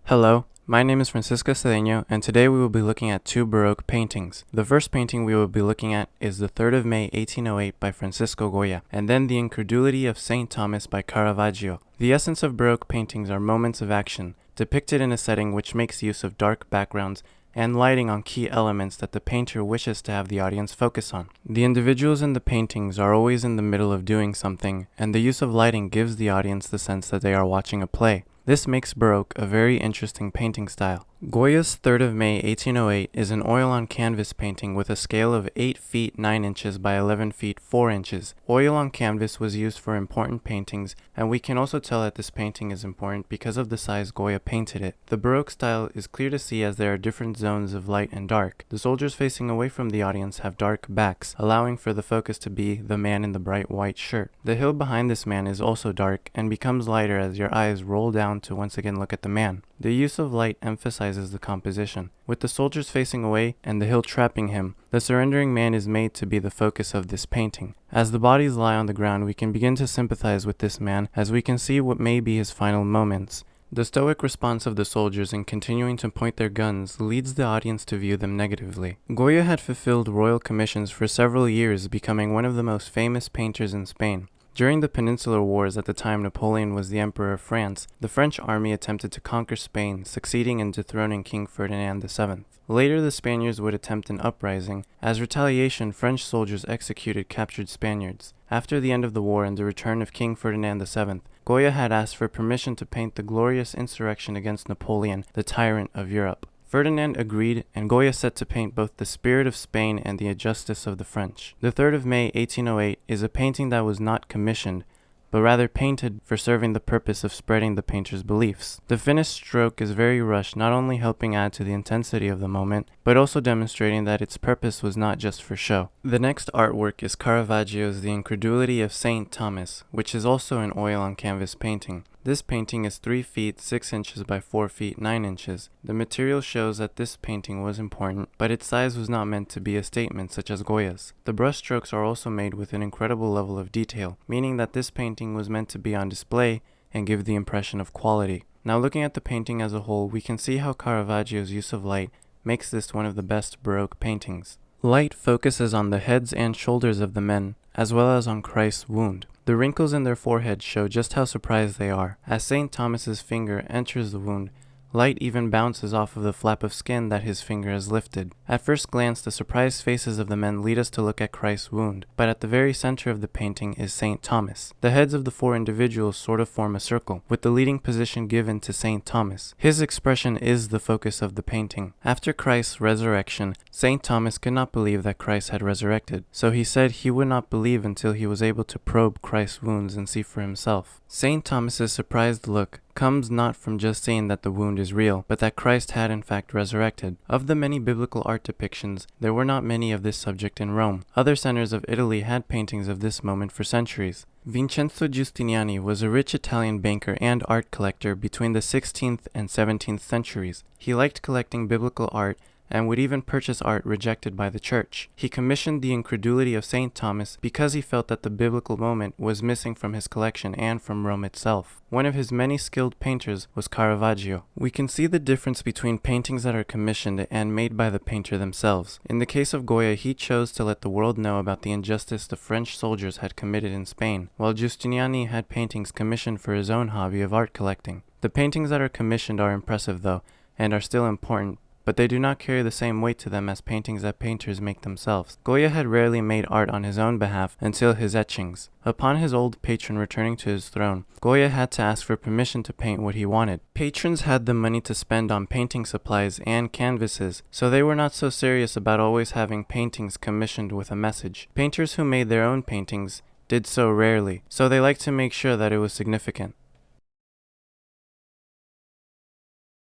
Hello, my name is Francisco Cedeno, and today we will be looking at two Baroque paintings. The first painting we will be looking at is the 3rd of May 1808 by Francisco Goya, and then the Incredulity of St. Thomas by Caravaggio. The essence of Baroque paintings are moments of action, depicted in a setting which makes use of dark backgrounds and lighting on key elements that the painter wishes to have the audience focus on. The individuals in the paintings are always in the middle of doing something, and the use of lighting gives the audience the sense that they are watching a play. This makes Baroque a very interesting painting style. Goya's 3rd of May 1808 is an oil-on canvas painting with a scale of 8 feet 9 inches by 11 feet 4 inches. Oil on canvas was used for important paintings, and we can also tell that this painting is important because of the size Goya painted it. The Baroque style is clear to see as there are different zones of light and dark. The soldiers facing away from the audience have dark backs, allowing for the focus to be the man in the bright white shirt. The hill behind this man is also dark and becomes lighter as your eyes roll down to once again look at the man. The use of light emphasizes the composition. With the soldiers facing away and the hill trapping him, the surrendering man is made to be the focus of this painting. As the bodies lie on the ground, we can begin to sympathize with this man as we can see what may be his final moments. The stoic response of the soldiers in continuing to point their guns leads the audience to view them negatively. Goya had fulfilled royal commissions for several years, becoming one of the most famous painters in Spain. During the Peninsular Wars at the time Napoleon was the Emperor of France, the French army attempted to conquer Spain, succeeding in dethroning King Ferdinand VII. Later, the Spaniards would attempt an uprising. As retaliation, French soldiers executed captured Spaniards. After the end of the war and the return of King Ferdinand VII, Goya had asked for permission to paint the glorious insurrection against Napoleon, the tyrant of Europe. Ferdinand agreed, and Goya set to paint both the spirit of Spain and the injustice of the French. The 3rd of May 1808 is a painting that was not commissioned, but rather painted for serving the purpose of spreading the painter's beliefs. The finished stroke is very rushed, not only helping add to the intensity of the moment, but also demonstrating that its purpose was not just for show. The next artwork is Caravaggio's The Incredulity of St. Thomas, which is also an oil-on-canvas painting. This painting is 3 feet 6 inches by 4 feet 9 inches. The material shows that this painting was important, but its size was not meant to be a statement such as Goya's. The brushstrokes are also made with an incredible level of detail, meaning that this painting was meant to be on display and give the impression of quality. Now looking at the painting as a whole, we can see how Caravaggio's use of light makes this one of the best Baroque paintings. Light focuses on the heads and shoulders of the men, as well as on Christ's wound. The wrinkles in their foreheads show just how surprised they are. As St. Thomas's finger enters the wound, light even bounces off of the flap of skin that his finger has lifted. At first glance, the surprised faces of the men lead us to look at Christ's wound, but at the very center of the painting is St. Thomas. The heads of the 4 individuals sort of form a circle, with the leading position given to St. Thomas. His expression is the focus of the painting. After Christ's resurrection, St. Thomas could not believe that Christ had resurrected, so he said he would not believe until he was able to probe Christ's wounds and see for himself. St. Thomas's surprised look comes not from just saying that the wound is real, but that Christ had in fact resurrected. Of the many biblical art depictions, there were not many of this subject in Rome. Other centers of Italy had paintings of this moment for centuries. Vincenzo Giustiniani was a rich Italian banker and art collector between the 16th and 17th centuries. He liked collecting biblical art and would even purchase art rejected by the church. He commissioned The Incredulity of St. Thomas because he felt that the biblical moment was missing from his collection and from Rome itself. One of his many skilled painters was Caravaggio. We can see the difference between paintings that are commissioned and made by the painter themselves. In the case of Goya, he chose to let the world know about the injustice the French soldiers had committed in Spain, while Giustiniani had paintings commissioned for his own hobby of art collecting. The paintings that are commissioned are impressive though, and are still important, but they do not carry the same weight to them as paintings that painters make themselves. Goya had rarely made art on his own behalf until his etchings. Upon his old patron returning to his throne, Goya had to ask for permission to paint what he wanted. Patrons had the money to spend on painting supplies and canvases, so they were not so serious about always having paintings commissioned with a message. Painters who made their own paintings did so rarely, so they liked to make sure that it was significant.